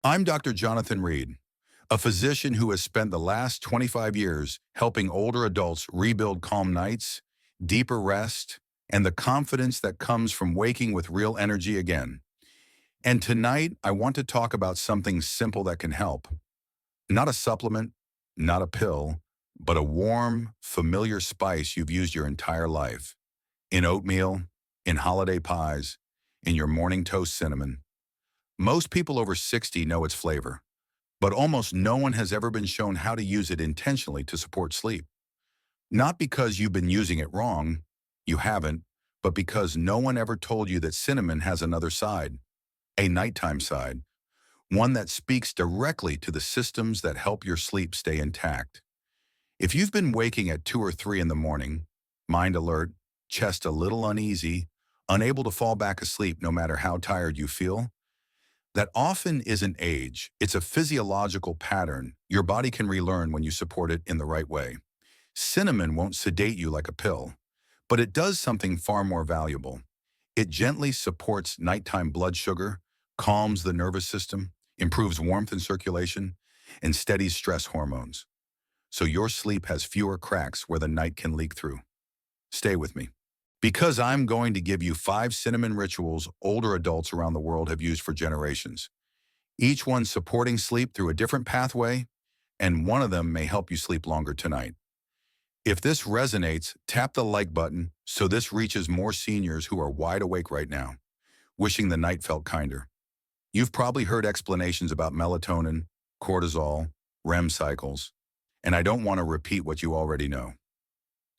I'm Dr. Jonathan Reed, a physician who has spent the last 25 years helping older adults rebuild calm nights, deeper rest, and the confidence that comes from waking with real energy again. And tonight, I want to talk about something simple that can help. Not a supplement, not a pill, but a warm, familiar spice you've used your entire life. In oatmeal, in holiday pies, in your morning toast cinnamon. Most people over 60 know its flavor, but almost no one has ever been shown how to use it intentionally to support sleep. Not because you've been using it wrong, you haven't, but because no one ever told you that cinnamon has another side, a nighttime side, one that speaks directly to the systems that help your sleep stay intact. If you've been waking at 2 or 3 in the morning, mind alert, chest a little uneasy, unable to fall back asleep no matter how tired you feel, that often isn't age, it's a physiological pattern your body can relearn when you support it in the right way. Cinnamon won't sedate you like a pill, but it does something far more valuable. It gently supports nighttime blood sugar, calms the nervous system, improves warmth and circulation, and steadies stress hormones. So your sleep has fewer cracks where the night can leak through. Stay with me. Because I'm going to give you 5 cinnamon rituals older adults around the world have used for generations. Each one supporting sleep through a different pathway, and one of them may help you sleep longer tonight. If this resonates, tap the like button so this reaches more seniors who are wide awake right now, wishing the night felt kinder. You've probably heard explanations about melatonin, cortisol, REM cycles, and I don't want to repeat what you already know.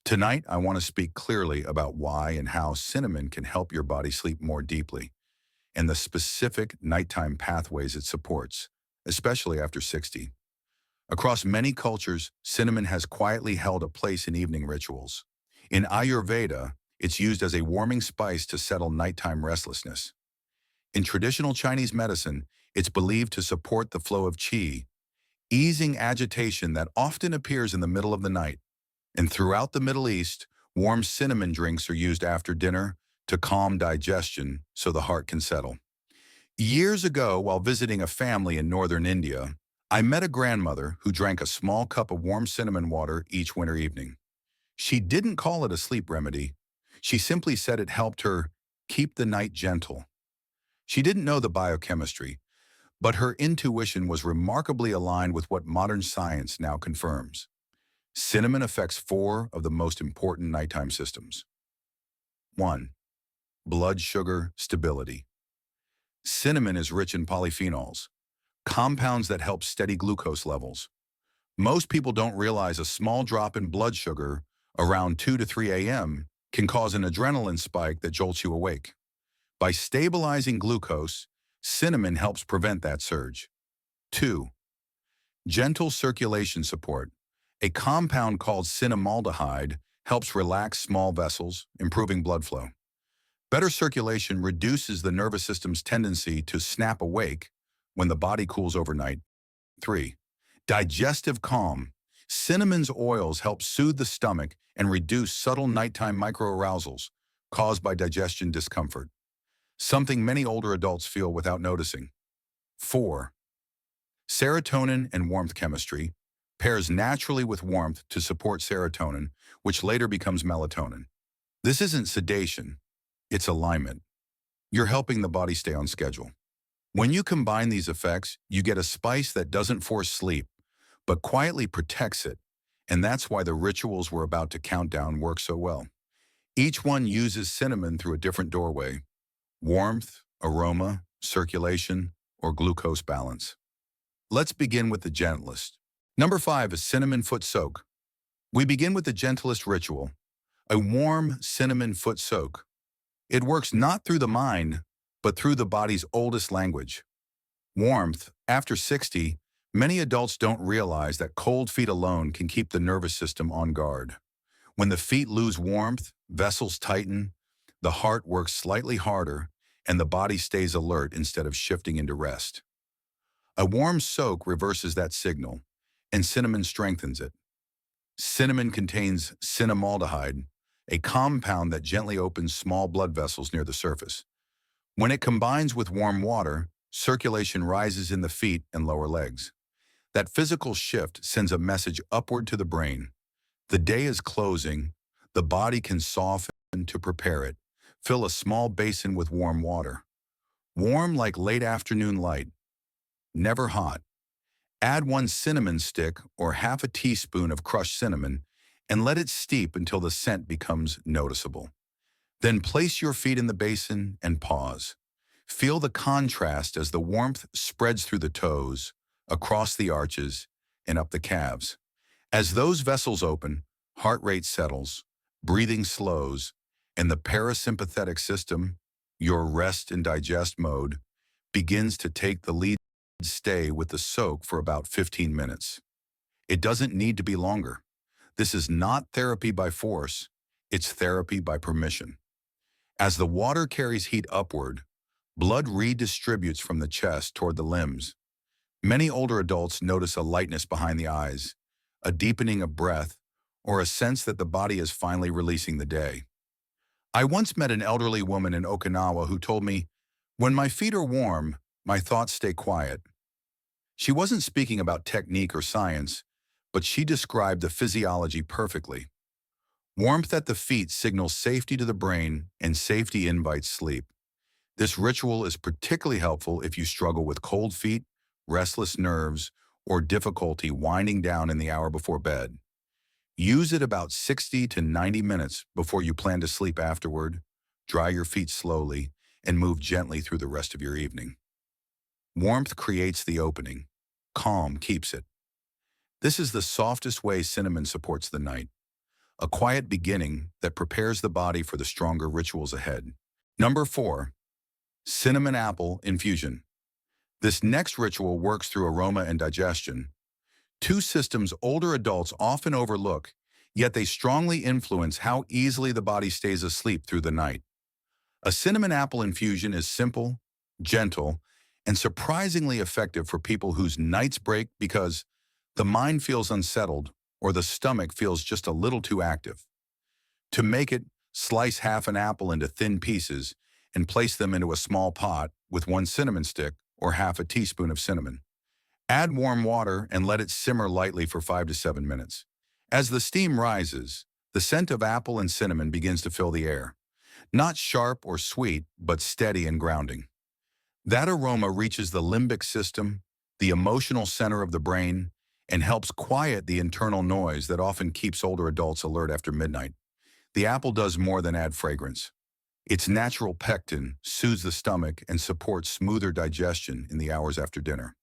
Tonight, I want to speak clearly about why and how cinnamon can help your body sleep more deeply and the specific nighttime pathways it supports, especially after 60. Across many cultures, cinnamon has quietly held a place in evening rituals. In Ayurveda, it's used as a warming spice to settle nighttime restlessness. In traditional Chinese medicine, it's believed to support the flow of qi, easing agitation that often appears in the middle of the night. And throughout the Middle East, warm cinnamon drinks are used after dinner to calm digestion so the heart can settle. Years ago, while visiting a family in northern India, I met a grandmother who drank a small cup of warm cinnamon water each winter evening. She didn't call it a sleep remedy. She simply said it helped her keep the night gentle. She didn't know the biochemistry, but her intuition was remarkably aligned with what modern science now confirms. Cinnamon affects 4 of the most important nighttime systems. 1. Blood sugar stability. Cinnamon is rich in polyphenols, compounds that help steady glucose levels. Most people don't realize a small drop in blood sugar around 2 to 3 a.m. can cause an adrenaline spike that jolts you awake. By stabilizing glucose, cinnamon helps prevent that surge. 2. Gentle circulation support. A compound called cinnamaldehyde helps relax small vessels, improving blood flow. Better circulation reduces the nervous system's tendency to snap awake when the body cools overnight. 3. Digestive calm. Cinnamon's oils help soothe the stomach and reduce subtle nighttime microarousals caused by digestion discomfort, something many older adults feel without noticing. 4. Serotonin and warmth chemistry pairs naturally with warmth to support serotonin, which later becomes melatonin. This isn't sedation, it's alignment. You're helping the body stay on schedule. When you combine these effects, you get a spice that doesn't force sleep, but quietly protects it, and that's why the rituals we're about to count down work so well. Each one uses cinnamon through a different doorway: warmth, aroma, circulation, or glucose balance. Let's begin with the gentlest. Number 5 is cinnamon foot soak. We begin with the gentlest ritual, a warm cinnamon foot soak. It works not through the mind, but through the body's oldest language. Warmth. After 60, many adults don't realize that cold feet alone can keep the nervous system on guard. When the feet lose warmth, vessels tighten, the heart works slightly harder, and the body stays alert instead of shifting into rest. A warm soak reverses that signal, and cinnamon strengthens it. Cinnamon contains cinnamaldehyde, a compound that gently opens small blood vessels near the surface. When it combines with warm water, Circulation rises in the feet and lower legs. That physical shift sends a message upward to the brain. The day is closing. The body can soften to prepare it. Fill a small basin with warm water. Warm like late afternoon light, never hot. Add 1 cinnamon stick or half a teaspoon of crushed cinnamon and let it steep until the scent becomes noticeable. Then place your feet in the basin and pause. Feel the contrast as the warmth spreads through the toes, across the arches, and up the calves. As those vessels open, heart rate settles, breathing slows, and the parasympathetic system, your rest and digest mode, begins to take the lead. Stay with the soak for about 15 minutes. It doesn't need to be longer. This is not therapy by force, it's therapy by permission. As the water carries heat upward, blood redistributes from the chest toward the limbs. Many older adults notice a lightness behind the eyes, a deepening of breath, or a sense that the body is finally releasing the day. I once met an elderly woman in Okinawa who told me, "When my feet are warm, my thoughts stay quiet." She wasn't speaking about technique or science, but she described the physiology perfectly. Warmth at the feet signals safety to the brain, and safety invites sleep. This ritual is particularly helpful if you struggle with cold feet, restless nerves, or difficulty winding down in the hour before bed. Use it about 60 to 90 minutes before you plan to sleep afterward. Dry your feet slowly and move gently through the rest of your evening. Warmth creates the opening. Calm keeps it. This is the softest way cinnamon supports the night. A quiet beginning that prepares the body for the stronger rituals ahead. Number 4, cinnamon apple infusion. This next ritual works through aroma and digestion. Two systems older adults often overlook, yet they strongly influence how easily the body stays asleep through the night. A cinnamon apple infusion is simple, gentle, and surprisingly effective for people whose nights break because the mind feels unsettled or the stomach feels just a little too active. To make it, slice half an apple into thin pieces and place them into a small pot with 1 cinnamon stick or half a teaspoon of cinnamon. Add warm water and let it simmer lightly for 5 to 7 minutes. As the steam rises, the scent of apple and cinnamon begins to fill the air. Not sharp or sweet, but steady and grounding. That aroma reaches the limbic system, the emotional center of the brain, and helps quiet the internal noise that often keeps older adults alert after midnight. The apple does more than add fragrance. Its natural pectin soothes the stomach and supports smoother digestion in the hours after dinner.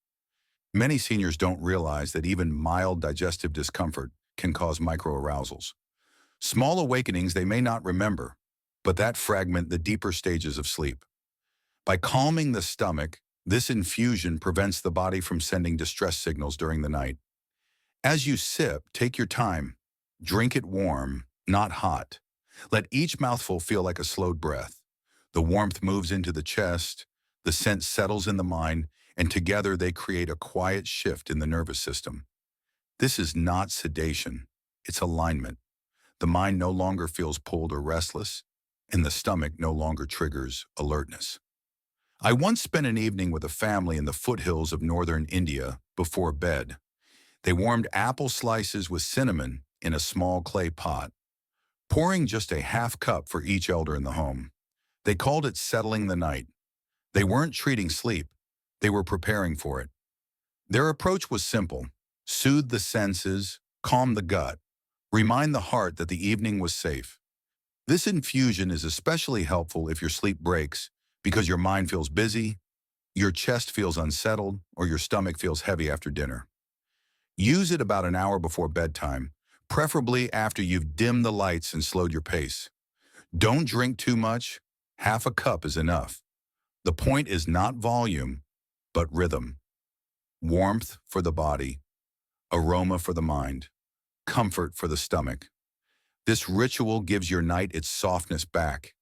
Many seniors don't realize that even mild digestive discomfort can cause microarousals. Small awakenings they may not remember, but that fragment the deeper stages of sleep. By calming the stomach, this infusion prevents the body from sending distress signals during the night. As you sip, take your time. Drink it warm, not hot. Let each mouthful feel like a slowed breath. The warmth moves into the chest, the scent settles in the mind, and together they create a quiet shift in the nervous system. This is not sedation, it's alignment. The mind no longer feels pulled or restless, and the stomach no longer triggers alertness. I once spent an evening with a family in the foothills of northern India before bed. They warmed apple slices with cinnamon in a small clay pot, pouring just a half cup for each elder in the home. They called it settling the night. They weren't treating sleep, they were preparing for it. Their approach was simple: soothe the senses, calm the gut, remind the heart that the evening was safe. This infusion is especially helpful if your sleep breaks because your mind feels busy, your chest feels unsettled, or your stomach feels heavy after dinner. Use it about an hour before bedtime, preferably after you've dimmed the lights and slowed your pace. Don't drink too much. Half a cup is enough. The point is not volume, but rhythm. Warmth for the body, aroma for the mind, comfort for the stomach. This ritual gives your night its softness back,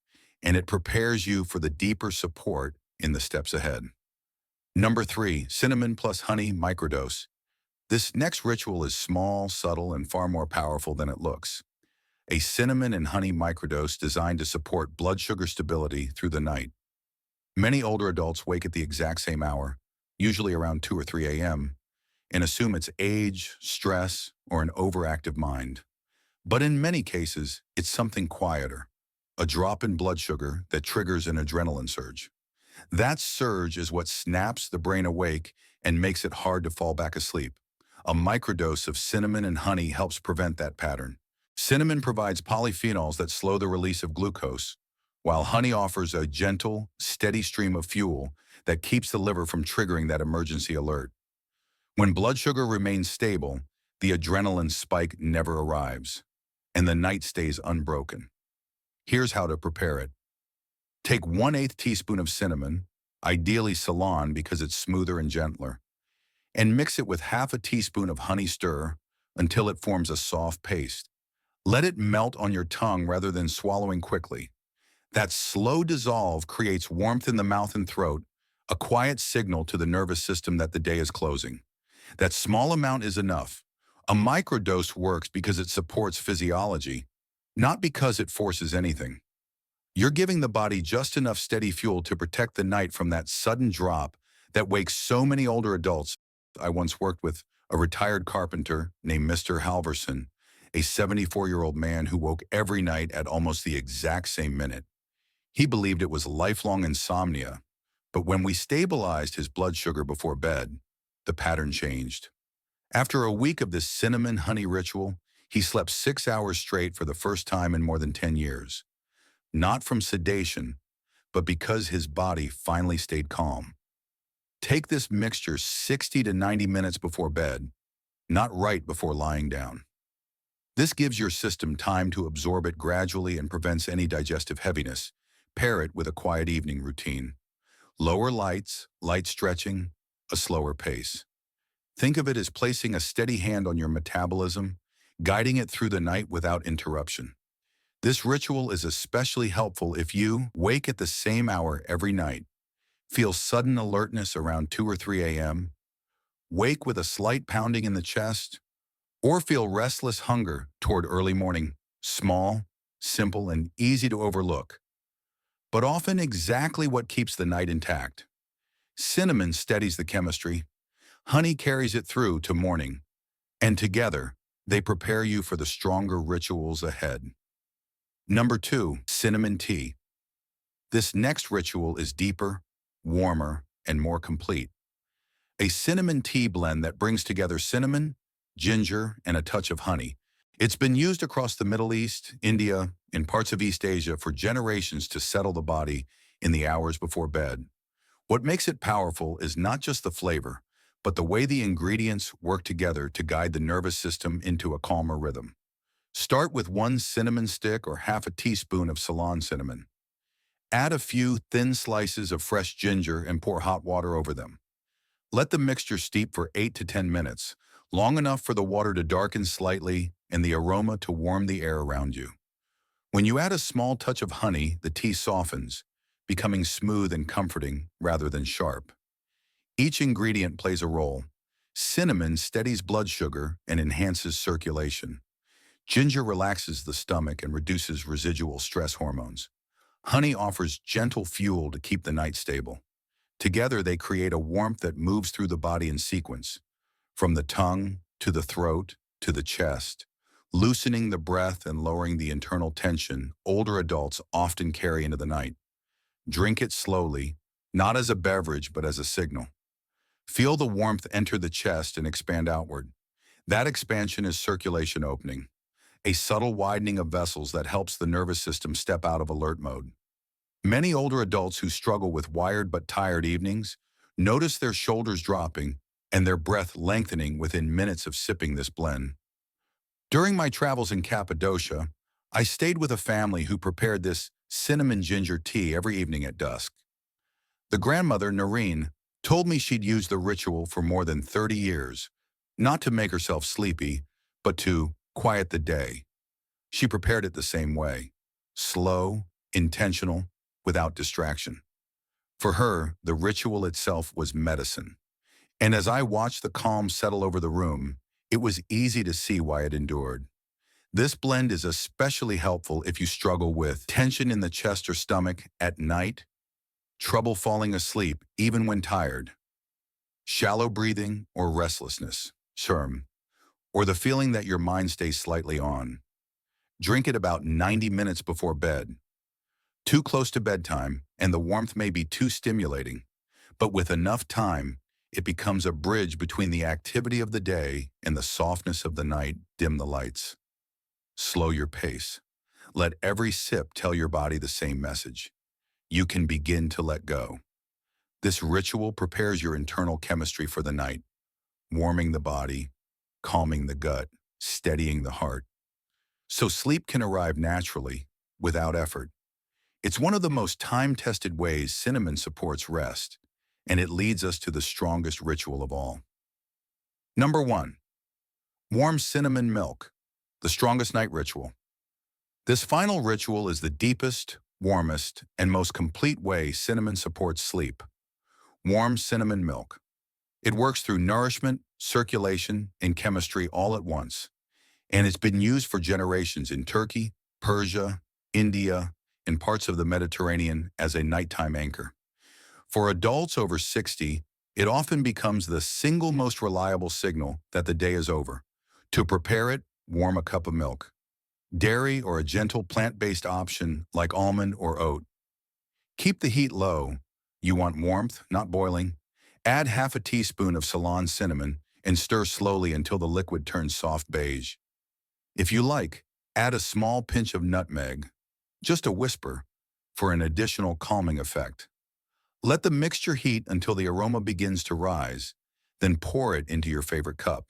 and it prepares you for the deeper support in the steps ahead. Number 3, cinnamon plus honey microdose. This next ritual is small, subtle, and far more powerful than it looks. A cinnamon and honey microdose designed to support blood sugar stability through the night. Many older adults wake at the exact same hour, usually around 2 or 3 a.m., and assume it's age, stress, or an overactive mind. But in many cases, it's something quieter, a drop in blood sugar that triggers an adrenaline surge. That surge is what snaps the brain awake and makes it hard to fall back asleep. A microdose of cinnamon and honey helps prevent that pattern. Cinnamon provides polyphenols that slow the release of glucose, while honey offers a gentle, steady stream of fuel that keeps the liver from triggering that emergency alert. When blood sugar remains stable, the adrenaline spike never arrives, and the night stays unbroken. Here's how to prepare it. Take 1/8 teaspoon of cinnamon, ideally Ceylon because it's smoother and gentler, and mix it with half a teaspoon of honey stir until it forms a soft paste. Let it melt on your tongue rather than swallowing quickly. That slow dissolve creates warmth in the mouth and throat, a quiet signal to the nervous system that the day is closing. That small amount is enough. A microdose works because it supports physiology, not because it forces anything. You're giving the body just enough steady fuel to protect the night from that sudden drop that wakes so many older adults. I once worked with a retired carpenter named Mr. Halverson, a 74-year-old man who woke every night at almost the exact same minute. He believed it was lifelong insomnia, but when we stabilized his blood sugar before bed, the pattern changed. After a week of this cinnamon honey ritual, he slept 6 hours straight for the first time in more than 10 years. Not from sedation, but because his body finally stayed calm. Take this mixture 60 to 90 minutes before bed, not right before lying down. This gives your system time to absorb it gradually and prevents any digestive heaviness. Pair it with a quiet evening routine. Lower lights, light stretching, a slower pace. Think of it as placing a steady hand on your metabolism, guiding it through the night without interruption. This ritual is especially helpful if you wake at the same hour every night, feel sudden alertness around 2 or 3 a.m., wake with a slight pounding in the chest, or feel restless hunger toward early morning. Small, simple, and easy to overlook, but often exactly what keeps the night intact. Cinnamon steadies the chemistry, honey carries it through to morning, and together, they prepare you for the stronger rituals ahead. Number 2, cinnamon tea. This next ritual is deeper, warmer, and more complete. A cinnamon tea blend that brings together cinnamon, ginger, and a touch of honey. It's been used across the Middle East, India, and parts of East Asia for generations to settle the body in the hours before bed. What makes it powerful is not just the flavor, but the way the ingredients work together to guide the nervous system into a calmer rhythm. Start with 1 cinnamon stick or half a teaspoon of Ceylon cinnamon. Add a few thin slices of fresh ginger and pour hot water over them. Let the mixture steep for 8 to 10 minutes, long enough for the water to darken slightly and the aroma to warm the air around you. When you add a small touch of honey, the tea softens, becoming smooth and comforting rather than sharp. Each ingredient plays a role. Cinnamon steadies blood sugar and enhances circulation. Ginger relaxes the stomach and reduces residual stress hormones. Honey offers gentle fuel to keep the night stable. Together, they create a warmth that moves through the body in sequence, from the tongue to the throat to the chest, loosening the breath and lowering the internal tension older adults often carry into the night. Drink it slowly, not as a beverage but as a signal. Feel the warmth enter the chest and expand outward. That expansion is circulation opening, a subtle widening of vessels that helps the nervous system step out of alert mode. Many older adults who struggle with wired but tired evenings notice their shoulders dropping and their breath lengthening within minutes of sipping this blend. During my travels in Cappadocia, I stayed with a family who prepared this cinnamon ginger tea every evening at dusk. The grandmother, Noreen, told me she'd used the ritual for more than 30 years, not to make herself sleepy, but to quiet the day. She prepared it the same way, slow, intentional, without distraction. For her, the ritual itself was medicine. And as I watched the calm settle over the room, it was easy to see why it endured. This blend is especially helpful if you struggle with tension in the chest or stomach at night, trouble falling asleep even when tired, shallow breathing or restlessness, SHRM, or the feeling that your mind stays slightly on. Drink it about 90 minutes before bed. Too close to bedtime, and the warmth may be too stimulating, but with enough time, it becomes a bridge between the activity of the day and the softness of the night. Dim the lights. Slow your pace. Let every sip tell your body the same message. You can begin to let go. This ritual prepares your internal chemistry for the night, warming the body, calming the gut, steadying the heart. So sleep can arrive naturally, without effort. It's one of the most time-tested ways cinnamon supports rest, and it leads us to the strongest ritual of all. Number 1. Warm cinnamon milk, the strongest night ritual. This final ritual is the deepest, warmest, and most complete way cinnamon supports sleep. Warm cinnamon milk. It works through nourishment, circulation, and chemistry all at once, and it's been used for generations in Turkey, Persia, India, and parts of the Mediterranean as a nighttime anchor. For adults over 60, it often becomes the single most reliable signal that the day is over. To prepare it, warm a cup of milk. Dairy or a gentle plant-based option like almond or oat. Keep the heat low. You want warmth, not boiling. Add half a teaspoon of Ceylon cinnamon and stir slowly until the liquid turns soft beige. If you like, add a small pinch of nutmeg, just a whisper, for an additional calming effect. Let the mixture heat until the aroma begins to rise, then pour it into your favorite cup.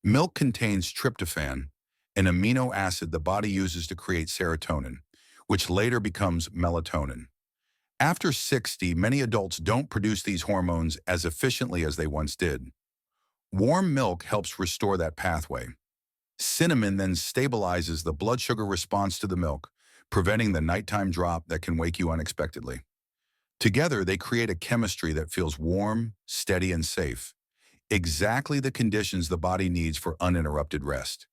Milk contains tryptophan, an amino acid the body uses to create serotonin, which later becomes melatonin. After 60, many adults don't produce these hormones as efficiently as they once did. Warm milk helps restore that pathway. Cinnamon then stabilizes the blood sugar response to the milk, preventing the nighttime drop that can wake you unexpectedly. Together, they create a chemistry that feels warm, steady, and safe. Exactly the conditions the body needs for uninterrupted rest.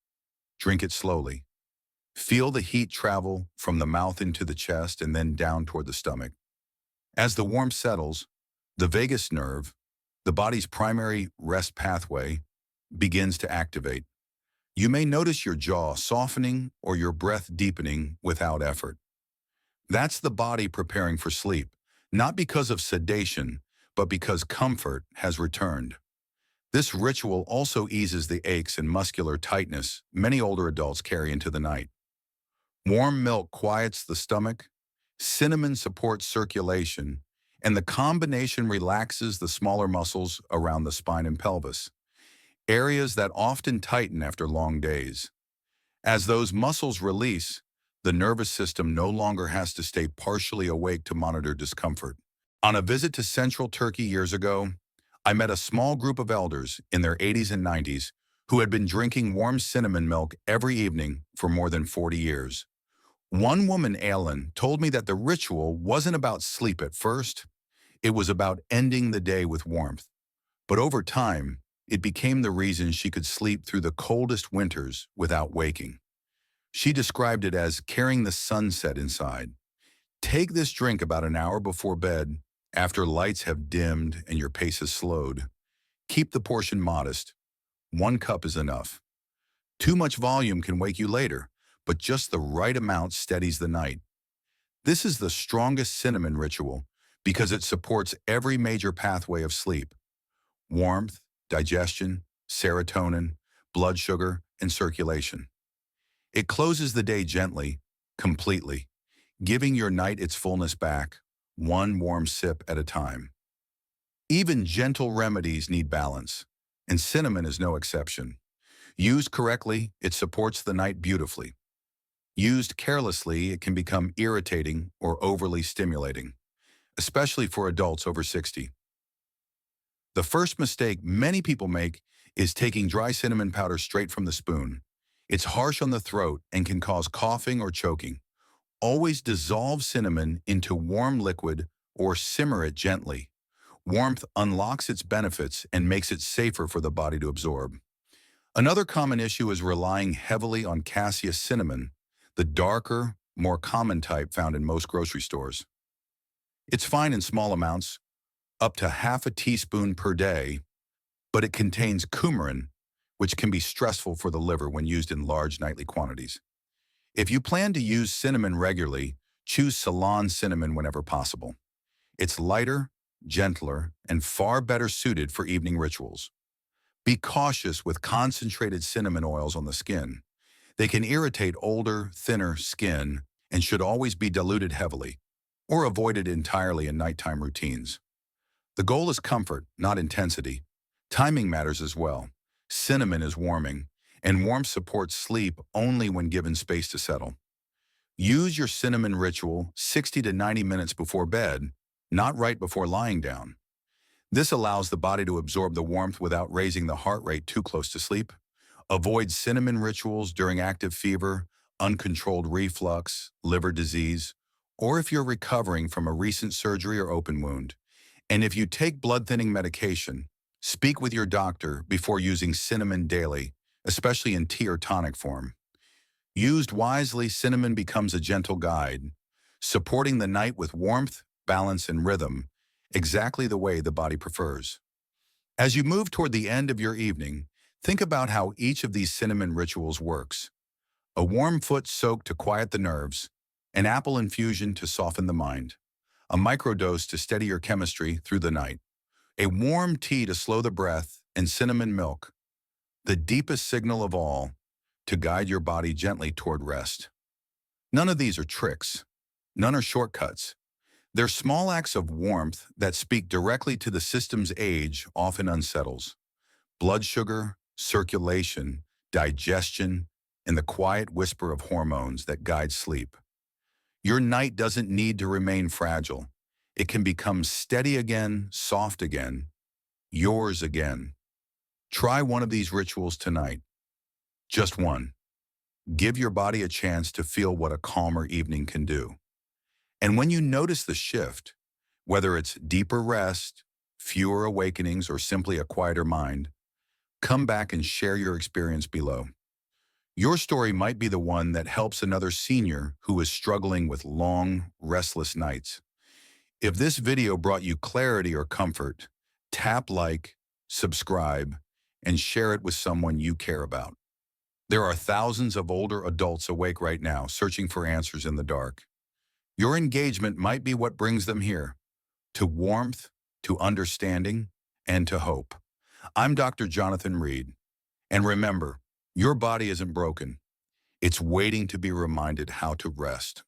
Drink it slowly. Feel the heat travel from the mouth into the chest and then down toward the stomach. As the warmth settles, the vagus nerve, the body's primary rest pathway, begins to activate. You may notice your jaw softening or your breath deepening without effort. That's the body preparing for sleep, not because of sedation, but because comfort has returned. This ritual also eases the aches and muscular tightness many older adults carry into the night. Warm milk quiets the stomach, cinnamon supports circulation, and the combination relaxes the smaller muscles around the spine and pelvis, areas that often tighten after long days. As those muscles release, the nervous system no longer has to stay partially awake to monitor discomfort. On a visit to central Turkey years ago, I met a small group of elders in their 80s and 90s who had been drinking warm cinnamon milk every evening for more than 40 years. One woman, Aylin, told me that the ritual wasn't about sleep at first. It was about ending the day with warmth. But over time, it became the reason she could sleep through the coldest winters without waking. She described it as carrying the sunset inside. Take this drink about an hour before bed, after lights have dimmed and your pace has slowed. Keep the portion modest. 1 cup is enough. Too much volume can wake you later, but just the right amount steadies the night. This is the strongest cinnamon ritual because it supports every major pathway of sleep: warmth, digestion, serotonin, blood sugar, and circulation. It closes the day gently, completely, giving your night its fullness back, one warm sip at a time. Even gentle remedies need balance, and cinnamon is no exception. Used correctly, it supports the night beautifully. Used carelessly, it can become irritating or overly stimulating, especially for adults over 60. The first mistake many people make is taking dry cinnamon powder straight from the spoon. It's harsh on the throat and can cause coughing or choking. Always dissolve cinnamon into warm liquid or simmer it gently. Warmth unlocks its benefits and makes it safer for the body to absorb. Another common issue is relying heavily on cassia cinnamon, the darker, more common type found in most grocery stores. It's fine in small amounts, up to half a teaspoon per day, but it contains coumarin, which can be stressful for the liver when used in large nightly quantities. If you plan to use cinnamon regularly, choose Ceylon cinnamon whenever possible. It's lighter, gentler, and far better suited for evening rituals. Be cautious with concentrated cinnamon oils on the skin. They can irritate older, thinner skin and should always be diluted heavily or avoided entirely in nighttime routines. The goal is comfort, not intensity. Timing matters as well. Cinnamon is warming, and warmth supports sleep only when given space to settle. Use your cinnamon ritual 60 to 90 minutes before bed, not right before lying down. This allows the body to absorb the warmth without raising the heart rate too close to sleep. Avoid cinnamon rituals during active fever, uncontrolled reflux, liver disease, or if you're recovering from a recent surgery or open wound. And if you take blood-thinning medication, speak with your doctor before using cinnamon daily, especially in tea or tonic form. Used wisely, cinnamon becomes a gentle guide, supporting the night with warmth, balance, and rhythm, exactly the way the body prefers. As you move toward the end of your evening, think about how each of these cinnamon rituals works. A warm foot soak to quiet the nerves, an apple infusion to soften the mind, a microdose to steady your chemistry through the night, a warm tea to slow the breath, and cinnamon milk, the deepest signal of all, to guide your body gently toward rest. None of these are tricks. None are shortcuts. They're small acts of warmth that speak directly to the system's age often unsettles. Blood sugar, circulation, digestion, and the quiet whisper of hormones that guide sleep. Your night doesn't need to remain fragile. It can become steady again, soft again, yours again. Try one of these rituals tonight. Just one. Give your body a chance to feel what a calmer evening can do. And when you notice the shift, whether it's deeper rest, fewer awakenings, or simply a quieter mind, come back and share your experience below. Your story might be the one that helps another senior who is struggling with long, restless nights. If this video brought you clarity or comfort, tap like, subscribe, and share it with someone you care about. There are thousands of older adults awake right now searching for answers in the dark. Your engagement might be what brings them here, to warmth, to understanding, and to hope. I'm Dr. Jonathan Reed, and remember, your body isn't broken. It's waiting to be reminded how to rest.